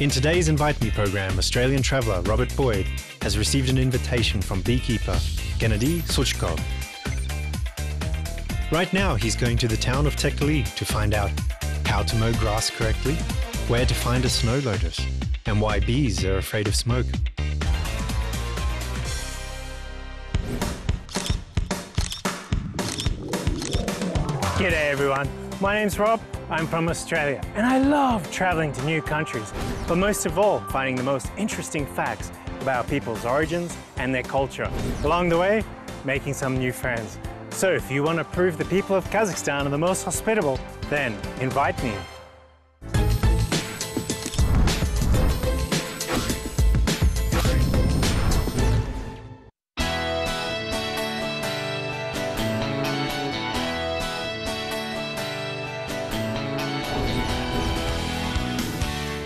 In today's Invite Me program, Australian traveller Robert Boyd has received an invitation from beekeeper Gennady Suchkov. Right now, he's going to the town of Tekeli to find out how to mow grass correctly, where to find a snow lotus, and why bees are afraid of smoke. G'day everyone, my name's Rob, I'm from Australia and I love travelling to new countries, but most of all finding the most interesting facts about people's origins and their culture. Along the way, making some new friends. So if you want to prove the people of Kazakhstan are the most hospitable, then invite me.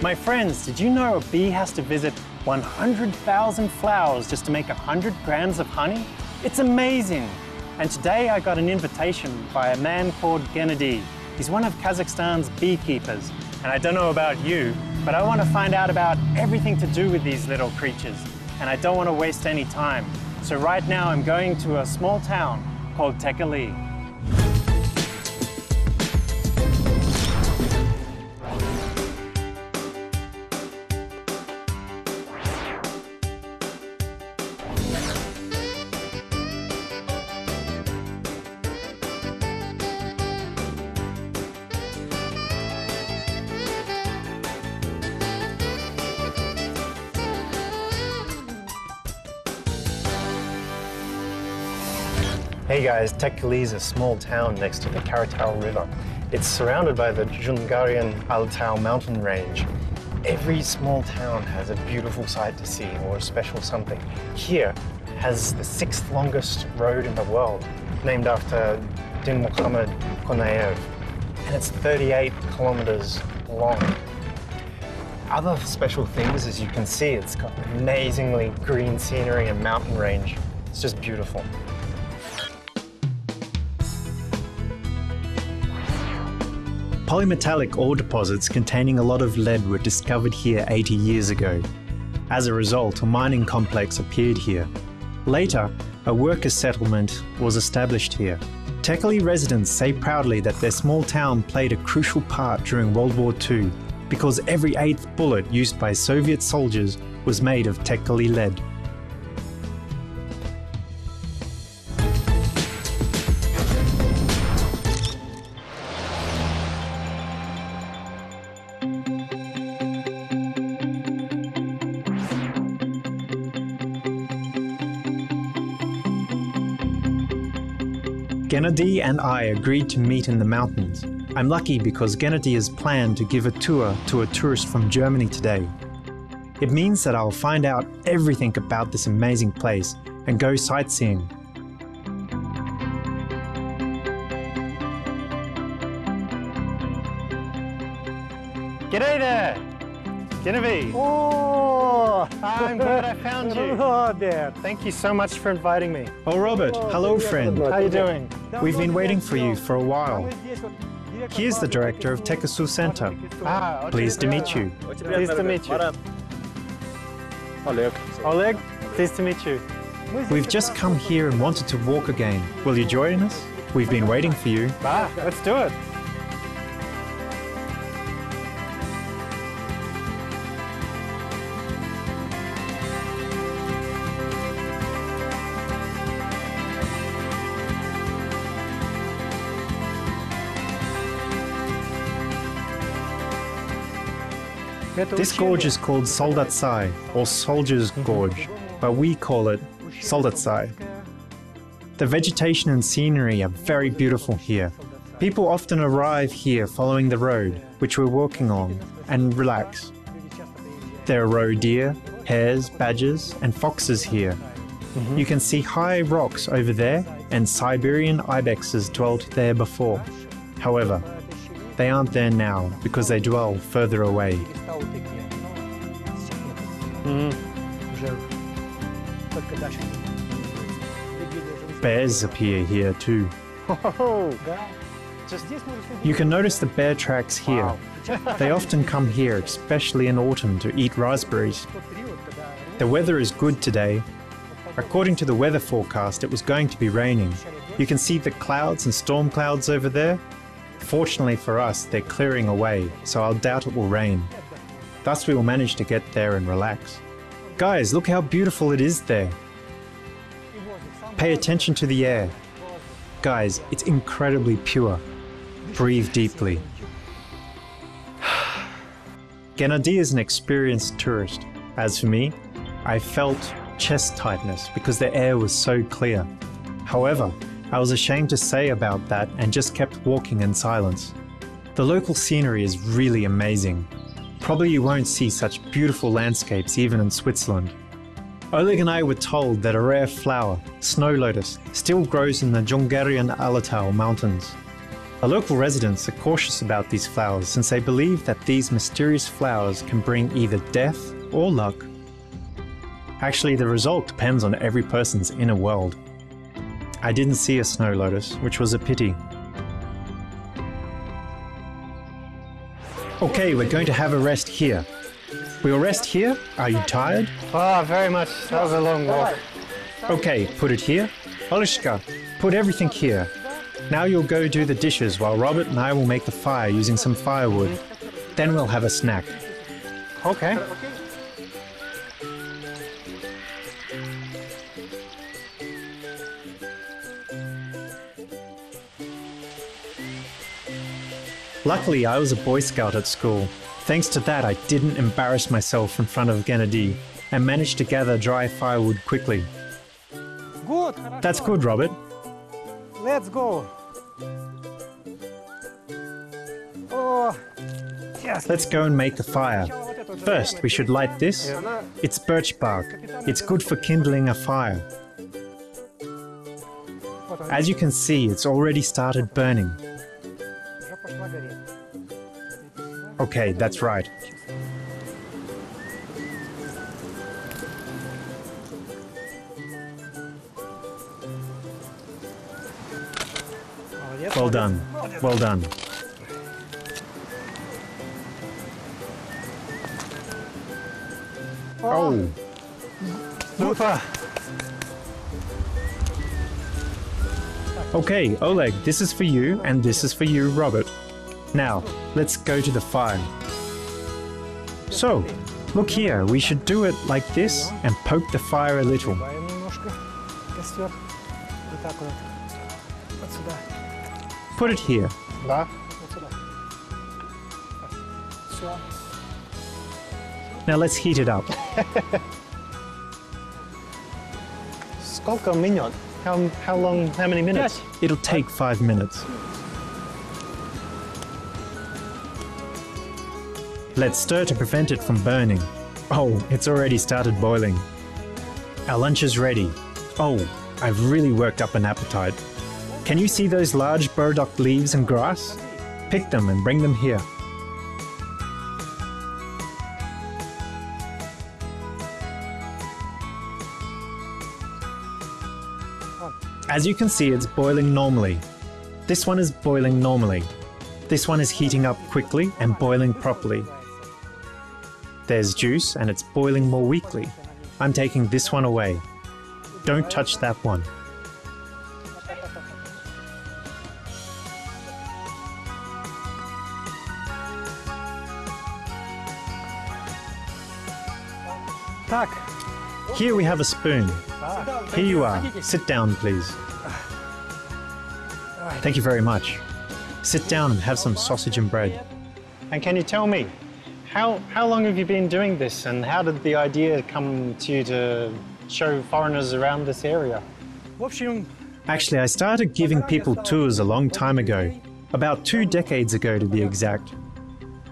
My friends, did you know a bee has to visit 100,000 flowers just to make 100 grams of honey? It's amazing! And today I got an invitation by a man called Gennady. He's one of Kazakhstan's beekeepers. And I don't know about you, but I want to find out about everything to do with these little creatures. And I don't want to waste any time. So right now I'm going to a small town called Tekeli. Hey guys, Tekeli is a small town next to the Karatau River. It's surrounded by the Jungarian Altau mountain range. Every small town has a beautiful sight to see or a special something. Here has the 6th longest road in the world, named after Din Muhammad Konaev, and it's 38 kilometers long. Other special things, as you can see, it's got amazingly green scenery and mountain range. It's just beautiful. Polymetallic ore deposits containing a lot of lead were discovered here 80 years ago. As a result, a mining complex appeared here. Later, a workers' settlement was established here. Tekeli residents say proudly that their small town played a crucial part during World War II because every 8th bullet used by Soviet soldiers was made of Tekeli lead. Gennady and I agreed to meet in the mountains. I'm lucky because Gennady has planned to give a tour to a tourist from Germany today. It means that I'll find out everything about this amazing place and go sightseeing. G'day there! Genevieve! Oh! I'm glad I found you. Hello there. Thank you so much for inviting me. Oh Robert, hello friend. How are you doing? We've been waiting for you for a while. Here's the director of Tekesu Center. Pleased to meet you. Pleased to meet you. Oleg, pleased to meet you. We've just come here and wanted to walk again. Will you join us? We've been waiting for you. Let's do it. This gorge is called Soldatsai, or Soldier's Gorge, but we call it Soldatsai. The vegetation and scenery are very beautiful here. People often arrive here following the road, which we're walking on, and relax. There are roe deer, hares, badgers, and foxes here. You can see high rocks over there, and Siberian ibexes dwelt there before. However, they aren't there now because they dwell further away. Bears appear here too. You can notice the bear tracks here. They often come here, especially in autumn, to eat raspberries. The weather is good today. According to the weather forecast, it was going to be raining. You can see the clouds and storm clouds over there. Fortunately for us, they're clearing away, so I'll doubt it will rain. Thus we will manage to get there and relax. Guys, look how beautiful it is there. Pay attention to the air. Guys, it's incredibly pure. Breathe deeply. Gennady is an experienced tourist. As for me, I felt chest tightness because the air was so clear. However, I was ashamed to say about that and just kept walking in silence. The local scenery is really amazing. Probably you won't see such beautiful landscapes even in Switzerland. Oleg and I were told that a rare flower, snow lotus, still grows in the Jungarian Alatau mountains. The local residents are cautious about these flowers since they believe that these mysterious flowers can bring either death or luck. Actually, the result depends on every person's inner world. I didn't see a snow lotus, which was a pity. Okay, we're going to have a rest here. We'll rest here. Are you tired? Oh, very much. That was a long walk. Okay, put it here. Olishka, put everything here. Now you'll go do the dishes while Robert and I will make the fire using some firewood. Then we'll have a snack. Okay. Luckily, I was a Boy Scout at school. Thanks to that, I didn't embarrass myself in front of Gennady and managed to gather dry firewood quickly. Good. That's good, Robert. Let's go. Oh, yes. Let's go and make the fire. First, we should light this. It's birch bark. It's good for kindling a fire. As you can see, it's already started burning. Okay, that's right. Well done. Well done. Oh. Super. Okay, Oleg, this is for you and this is for you, Robert. Now, let's go to the fire. So, look here, we should do it like this and poke the fire a little. Put it here. Now let's heat it up. Сколько минут? How long, how many minutes? It'll take 5 minutes. Let's stir to prevent it from burning. Oh, it's already started boiling. Our lunch is ready. Oh, I've really worked up an appetite. Can you see those large burdock leaves and grass? Pick them and bring them here. As you can see, it's boiling normally. This one is boiling normally. This one is heating up quickly and boiling properly. There's juice and it's boiling more weakly. I'm taking this one away. Don't touch that one. Так. Here we have a spoon. Here you are. Sit down, please. Thank you very much. Sit down and have some sausage and bread. And can you tell me, how long have you been doing this and how did the idea come to you to show foreigners around this area? В общем, Actually, I started giving people tours a long time ago. About 2 decades ago to be exact.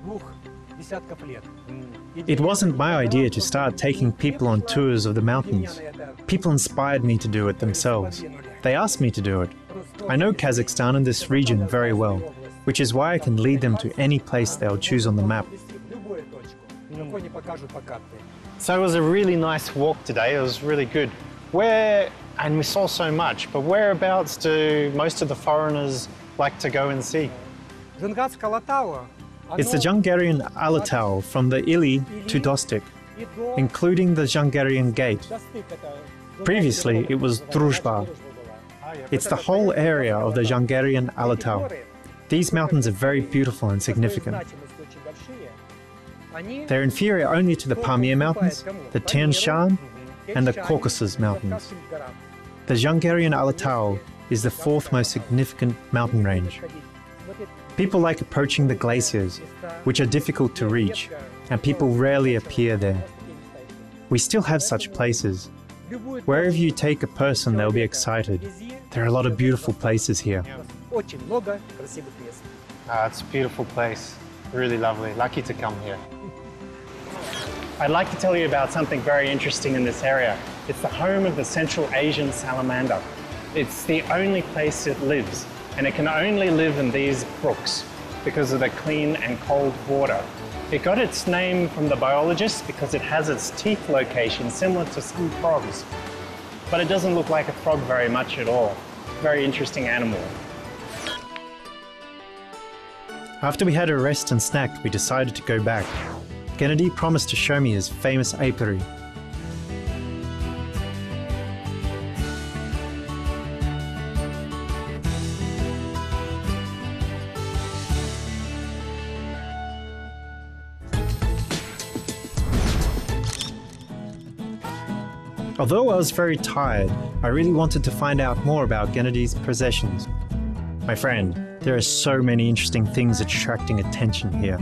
2 десятков лет. It wasn't my idea to start taking people on tours of the mountains. People inspired me to do it themselves. They asked me to do it. I know Kazakhstan and this region very well, which is why I can lead them to any place they'll choose on the map. Любую точку. Какой не покажут по карте. So it was a really nice walk today. It was really good. And we saw so much, but whereabouts do most of the foreigners like to go and see? Жунгатское Алатау, It's the Jungarian Alatau from the Ili to Dostik, including the Jungarian Gate. Previously, it was Druzhba. It's the whole area of the Jungarian Alatau. These mountains are very beautiful and significant. They're inferior only to the Pamir Mountains, the Tian Shan, and the Caucasus Mountains. The Jungarian Alatau is the fourth most significant mountain range. People like approaching the glaciers, which are difficult to reach, and people rarely appear there. We still have such places. Wherever you take a person, they'll be excited. There are a lot of beautiful places here. It's a beautiful place. Really lovely. Lucky to come here. I'd like to tell you about something very interesting in this area. It's the home of the Central Asian salamander. It's the only place it lives, and it can only live in these brooks because of the clean and cold water. It got its name from the biologists because it has its teeth location similar to some frogs. But it doesn't look like a frog very much at all. Very interesting animal. After we had a rest and snacked, we decided to go back. Gennady promised to show me his famous apiary. Although I was very tired, I really wanted to find out more about Gennady's possessions. My friend, there are so many interesting things attracting attention here.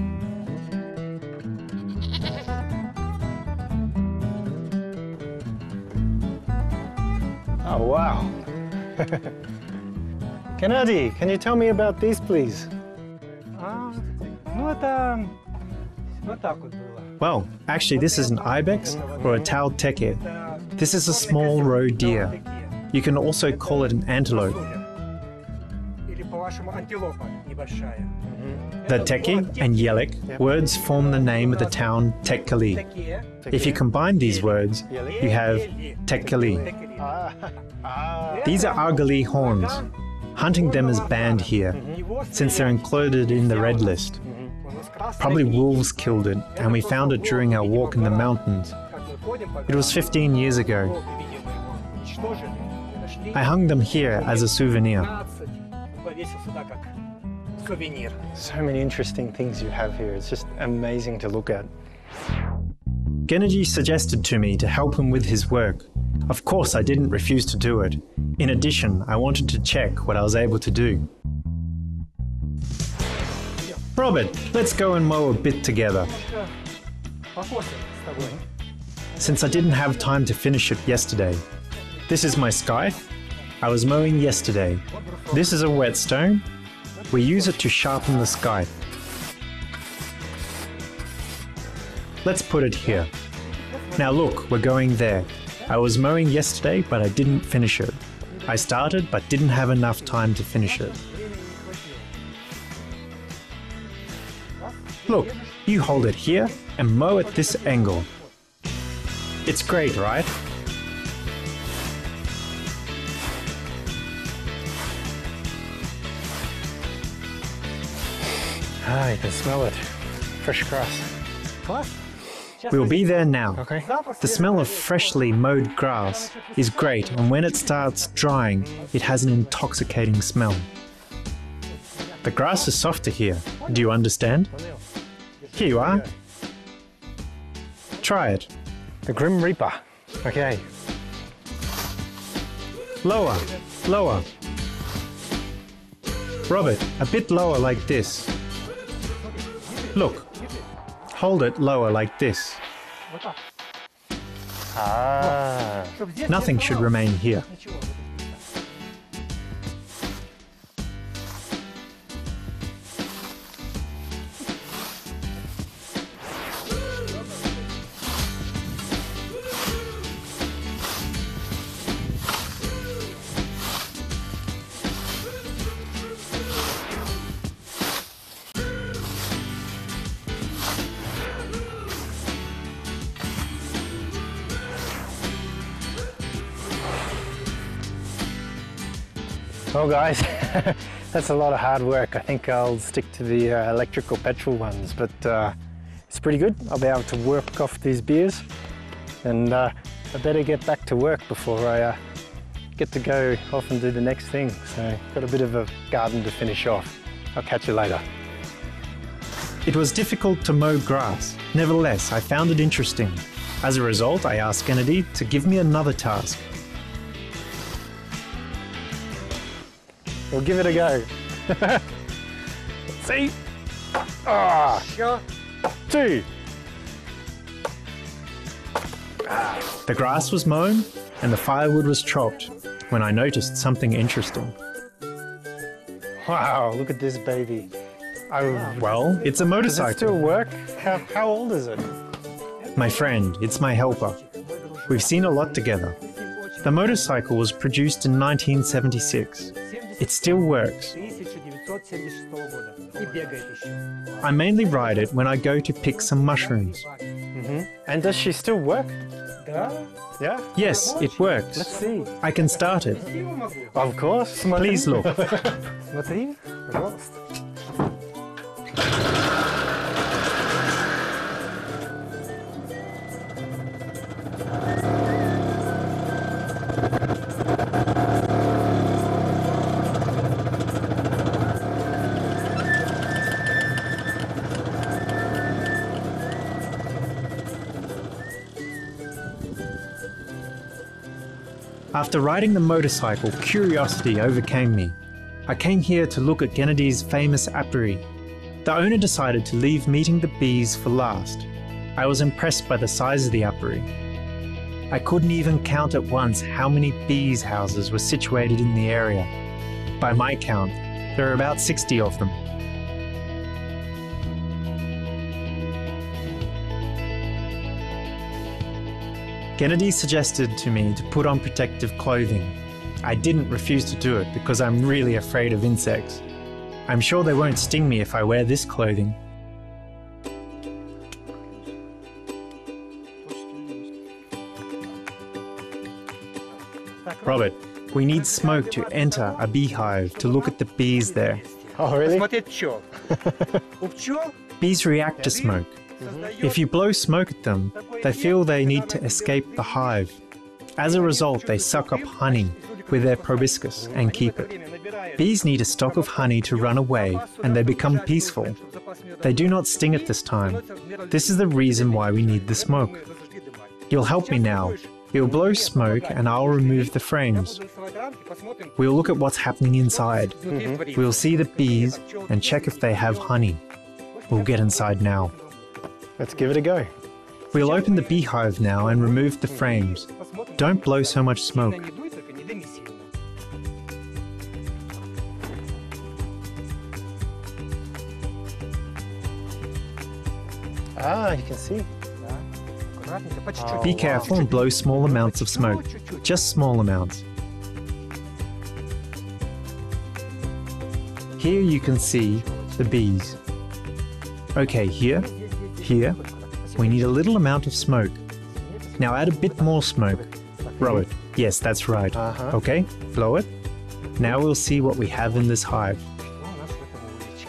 Oh, wow. Gennady, can you tell me about these, please? Ну это вот так вот было. Well, actually this is an ibex or a tau teke. This is a small roe deer. You can also call it an antelope. Или по-вашему антилопа небольшая. The teke and yelek words form the name of the town Tekkali. If you combine these words, you have Tekkali. These are argali horns. Hunting them is banned here, since they're included in the red list. Probably wolves killed it, and we found it during our walk in the mountains. It was 15 years ago. I hung them here as a souvenir. So many interesting things you have here. It's just amazing to look at. Gennady suggested to me to help him with his work. Of course, I didn't refuse to do it. In addition, I wanted to check what I was able to do. Robert, let's go and mow a bit together. Since I didn't have time to finish it yesterday. This is my scythe. I was mowing yesterday. This is a whetstone. We use it to sharpen the scythe. Let's put it here. Now look, we're going there. I was mowing yesterday, but I didn't finish it. I started, but didn't have enough time to finish it. Look, you hold it here and mow at this angle. It's great, right? Ah, you can smell it. Fresh grass. We'll be there now. Okay. The smell of freshly mowed grass is great, and when it starts drying, it has an intoxicating smell. The grass is softer here. Do you understand? Here you are. Try it. The Grim Reaper. Okay. Lower, lower. Robert, a bit lower like this. Look, hold it lower like this. Ah. Nothing should remain here. Well guys, That's a lot of hard work. I think I'll stick to the electric or petrol ones, but it's pretty good. I'll be able to work off these beers, and I better get back to work before I get to go off and do the next thing. So got a bit of a garden to finish off. I'll catch you later. It was difficult to mow grass. Nevertheless, I found it interesting. As a result, I asked Kennedy to give me another task. We'll give it a go. See? Ah, Еще. 2. The grass was mown and the firewood was chopped when I noticed something interesting. Wow, look at this baby. Well, it's a Does it motorcycle. still work? How old is it? My friend, it's my helper. We've seen a lot together. The motorcycle was produced in 1976. It still works. 1976 года. И бегает еще. I mainly ride it when I go to pick some mushrooms. And does she still work? Да. Yeah? Yes, it works. Let's see. I can start it. Красиво могу. Of course. Please look. Смотри, пожалуйста. After riding the motorcycle, curiosity overcame me. I came here to look at Kennedy's famous apiary. The owner decided to leave meeting the bees for last. I was impressed by the size of the apiary. I couldn't even count at once how many bees' houses were situated in the area. By my count, there are about 60 of them. Kennedy suggested to me to put on protective clothing. I didn't refuse to do it because I'm really afraid of insects. I'm sure they won't sting me if I wear this clothing. Robert, we need smoke to enter a beehive to look at the bees there. Oh, really? Смотреть пчел. У пчел Bees react to smoke. If you blow smoke at them, they feel they need to escape the hive. As a result, they suck up honey with their proboscis and keep it. Bees need a stock of honey to run away and they become peaceful. They do not sting at this time. This is the reason why we need the smoke. You'll help me now. You'll blow smoke and I'll remove the frames. We'll look at what's happening inside. We'll see the bees and check if they have honey. We'll get inside now. Let's give it a go. We'll open the beehive now and remove the frames. Don't blow so much smoke. Ah, you can see. аккуратненько, по чуть-чуть. Be careful and blow small amounts of smoke. Just small amounts. Here you can see the bees. Okay, here. We need a little amount of smoke. Now add a bit more smoke. Robert, yes, that's right. Okay, blow it. Now we'll see what we have in this hive. Что у нас в этом уличке?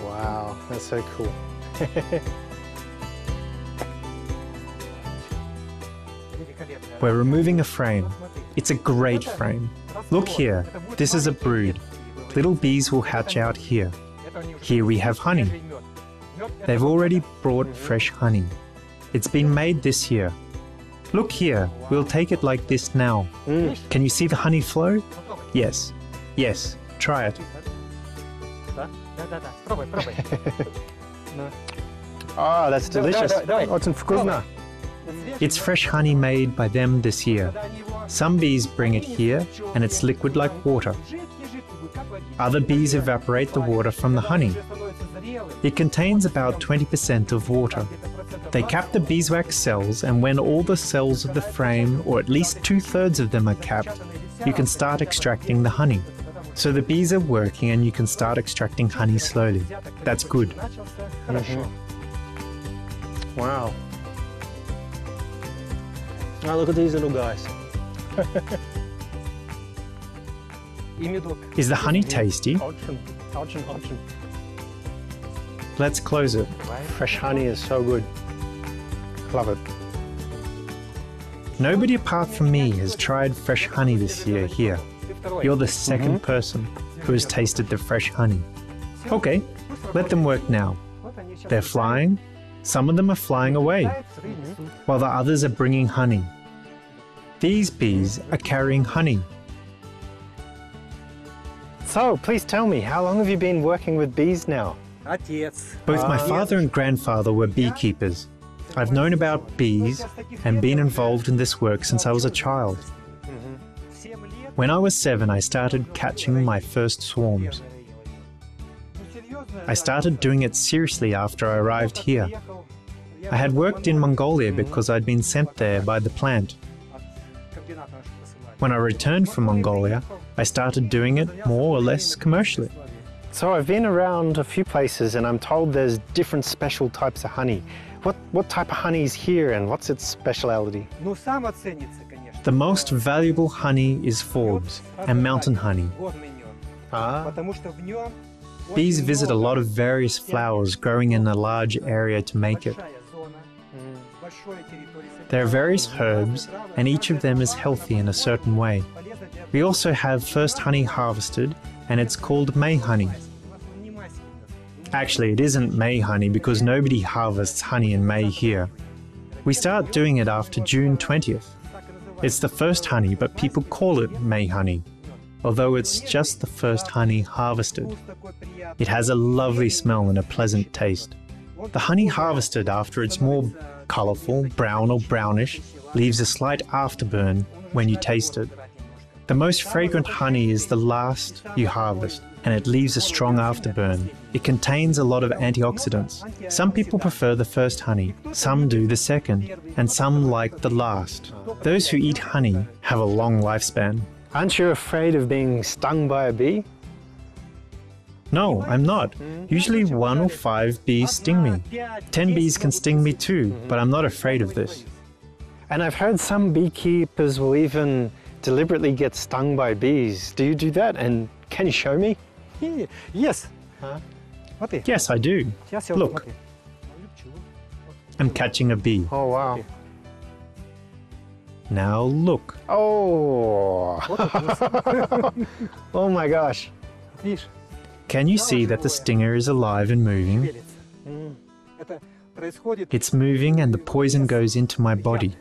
Wow, that's so cool. Великолепно. We're removing a frame. It's a great frame. Look here, this is a brood. Little bees will hatch out here. Here we have honey. They've already brought fresh honey. It's been made this year. Look here, we'll take it like this now. Can you see the honey flow? Yes. Yes, try it. Да, да, да. Пробуй, пробуй. Oh, that's delicious. давай. Очень вкусно. It's fresh honey made by them this year. Some bees bring it here and it's liquid like water. Other bees evaporate the water from the honey. It contains about 20% of water. They cap the beeswax cells, and when all the cells of the frame, or at least 2/3 of them, are capped, you can start extracting the honey. So the bees are working and you can start extracting honey slowly. That's good. Wow. Oh, look at these little guys. Is the honey tasty? Очень. Let's close it. Fresh honey is so good. Love it. Nobody apart from me has tried fresh honey this year here. You're the second person who has tasted the fresh honey. Okay, let them work now. They're flying. Some of them are flying away, while the others are bringing honey. These bees are carrying honey. So, please tell me, how long have you been working with bees now? Both my father and grandfather were beekeepers. I've known about bees and been involved in this work since I was a child. When I was 7, I started catching my first swarms. I started doing it seriously after I arrived here. I had worked in Mongolia because I'd been sent there by the plant. When I returned from Mongolia, I started doing it more or less commercially. So I've been around a few places and I'm told there's different special types of honey. What type of honey is here and what's its speciality? The most valuable honey is Forbes and mountain honey. Bees visit a lot of various flowers growing in a large area to make it. There are various herbs, and each of them is healthy in a certain way. We also have first honey harvested, and it's called May honey. Actually, it isn't May honey because nobody harvests honey in May here. We start doing it after June 20th. It's the first honey, but people call it May honey, although it's just the first honey harvested. It has a lovely smell and a pleasant taste. The honey harvested after it's more colourful, brown or brownish, leaves a slight afterburn when you taste it. The most fragrant honey is the last you harvest, and it leaves a strong afterburn. It contains a lot of antioxidants. Some people prefer the first honey, some do the second, and some like the last. Those who eat honey have a long lifespan. Aren't you afraid of being stung by a bee? No, I'm not. Usually 1 or 5 bees sting me. 10 bees can sting me too, but I'm not afraid of this. And I've heard some beekeepers will even deliberately get stung by bees. Do you do that? And can you show me? Yes. Yes, I do. Look, I'm catching a bee. Oh, wow. Now look. Oh! Oh my gosh. Can you see that the stinger is alive and moving? It's moving and the poison goes into my body.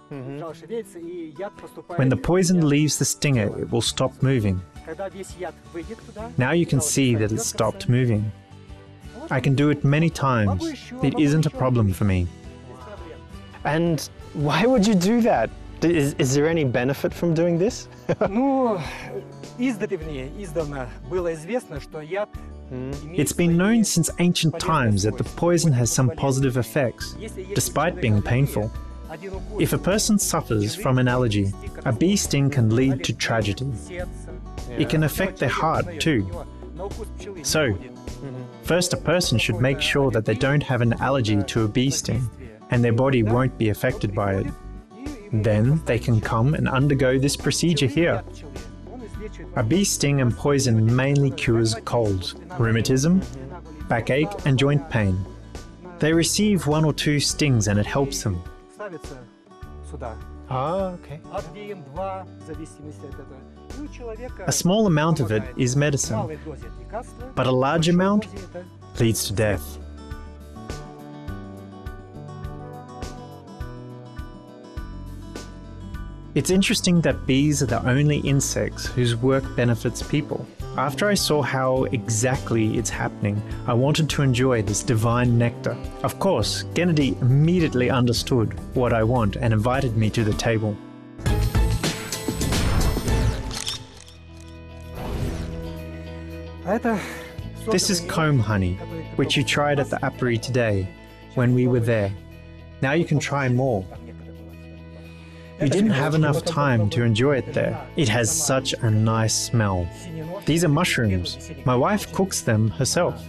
When the poison leaves the stinger, it will stop moving. Now you can see that it stopped moving. I can do it many times. It isn't a problem for me. And why would you do that? Is there any benefit from doing this? It's been known since ancient times that the poison has some positive effects, despite being painful. If a person suffers from an allergy, a bee sting can lead to tragedy. It can affect their heart too. So, first a person should make sure that they don't have an allergy to a bee sting, and their body won't be affected by it. Then they can come and undergo this procedure here. A bee sting and poison mainly cures colds, rheumatism, backache and joint pain. They receive 1 or 2 stings and it helps them. Ah, okay. A small amount of it is medicine, but a large amount leads to death. It's interesting that bees are the only insects whose work benefits people. After I saw how exactly it's happening, I wanted to enjoy this divine nectar. Of course, Kennedy immediately understood what I want and invited me to the table. This is comb honey, which you tried at the apiary today when we were there. Now you can try more. We didn't have enough time to enjoy it there. It has such a nice smell. These are mushrooms. My wife cooks them herself.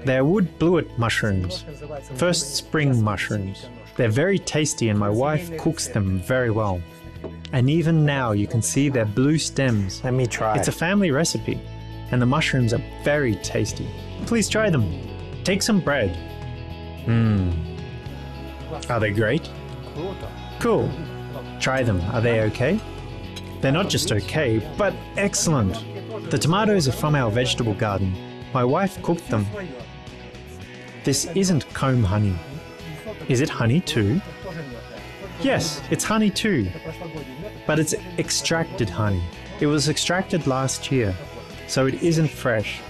They are wood bluet mushrooms, first spring mushrooms. They're very tasty and my wife cooks them very well. And even now you can see their blue stems. Let me try. It's a family recipe, and the mushrooms are very tasty. Please try them. Take some bread. Are they great? Cool. Try them. Are they okay? They're not just okay, but excellent. The tomatoes are from our vegetable garden. My wife cooked them. This isn't comb honey. Is it honey too? Yes, it's honey too. But it's extracted honey. It was extracted last year, so it isn't fresh.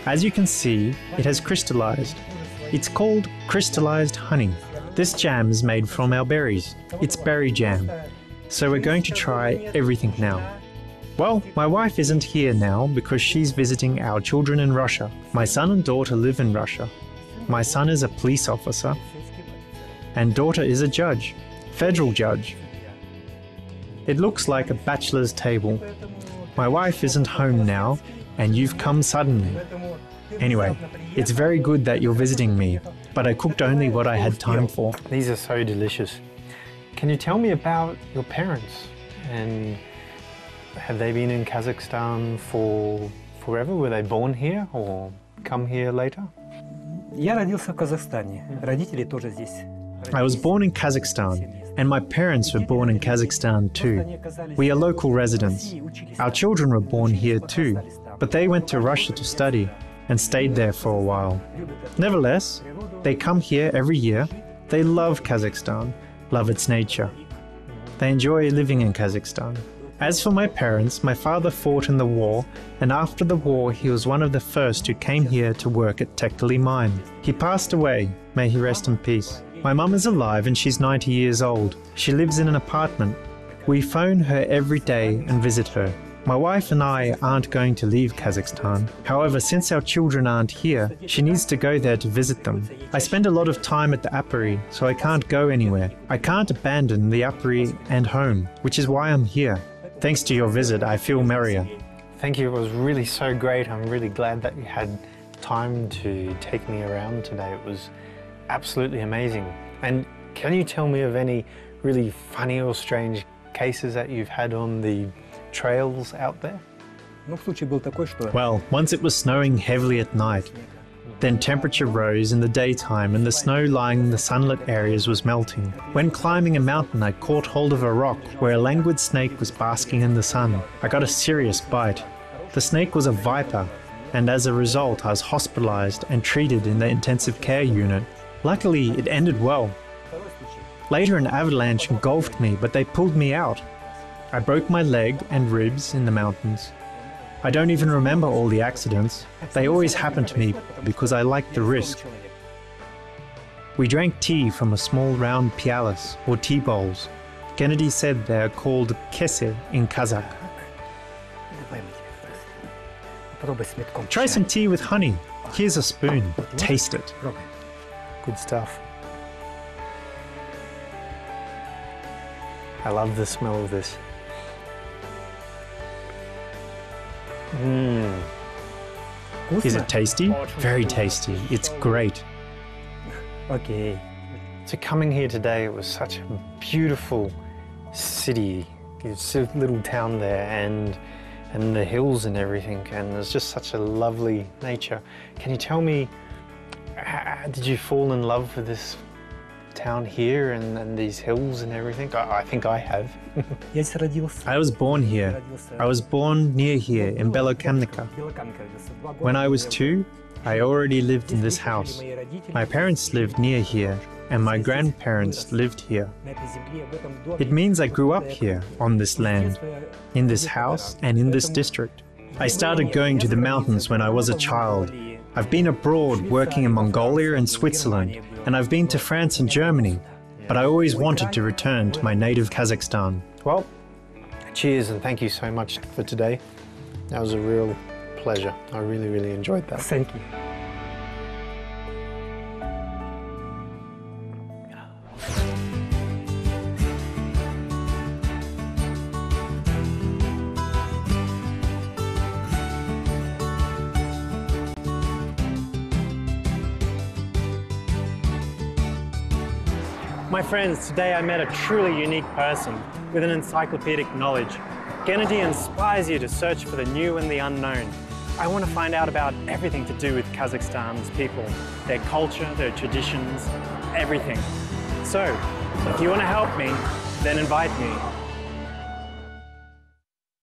As you can see, it has crystallized. It's called crystallized honey. This jam is made from our berries. It's berry jam. So we're going to try everything now. Well, my wife isn't here now because she's visiting our children in Russia. My son and daughter live in Russia. My son is a police officer, and daughter is a judge, federal judge. It looks like a bachelor's table. My wife isn't home now, and you've come suddenly. Anyway, it's very good that you're visiting me, but I cooked only what I had time for. These are so delicious. Can you tell me about your parents? And have they been in Kazakhstan for forever? Were they born here or come here later? Я родился в Казахстане. Родители тоже здесь. I was born in Kazakhstan, and my parents were born in Kazakhstan too. We are local residents. Our children were born here too, but they went to Russia to study and stayed there for a while. Nevertheless, they come here every year. They love Kazakhstan, love its nature. They enjoy living in Kazakhstan. As for my parents, my father fought in the war, and after the war he was one of the first who came here to work at Tekeli mine. He passed away, may he rest in peace. My mum is alive and she's 90 years old. She lives in an apartment. We phone her every day and visit her. My wife and I aren't going to leave Kazakhstan. However, since our children aren't here, she needs to go there to visit them. I spend a lot of time at the apiary, so I can't go anywhere. I can't abandon the apiary and home, which is why I'm here. Thanks to your visit, I feel merrier. Thank you. It was really so great. I'm really glad that you had time to take me around today. It was absolutely amazing. And can you tell me of any really funny or strange cases that you've had on the trails out there? Well, once it was snowing heavily at night. Then temperature rose in the daytime and the snow lying in the sunlit areas was melting. When climbing a mountain, I caught hold of a rock where a languid snake was basking in the sun. I got a serious bite. The snake was a viper, and as a result I was hospitalized and treated in the intensive care unit. Luckily, it ended well. Later an avalanche engulfed me, but they pulled me out. I broke my leg and ribs in the mountains. I don't even remember all the accidents. They always happen to me because I like the risk. We drank tea from a small round pialas, or tea bowls. Kennedy said they are called kese in Kazakh. Try some tea with honey. Here's a spoon. Taste it. Good stuff. I love the smell of this. Is it tasty? Very tasty. It's great. Okay. So coming here today, it was such a beautiful city. It's a little town there and the hills and everything, and there's just such a lovely nature. Can you tell me, did you fall in love with this town here and these hills and everything? I think I have. I was born here. I was born near here in Belokamnica. When I was 2, I already lived in this house. My parents lived near here and my grandparents lived here. It means I grew up here on this land, in this house and in this district. I started going to the mountains when I was a child. I've been abroad working in Mongolia and Switzerland, and I've been to France and Germany, but I always wanted to return to my native Kazakhstan. Well, cheers and thank you so much for today. That was a real pleasure. I really, really enjoyed that. Thank you. My friends, today I met a truly unique person. with an encyclopedic knowledge. Kennedy inspires you to search for the new and the unknown. I want to find out about everything to do with Kazakhstan's people, their culture, their traditions, everything. So, if you want to help me, then invite me.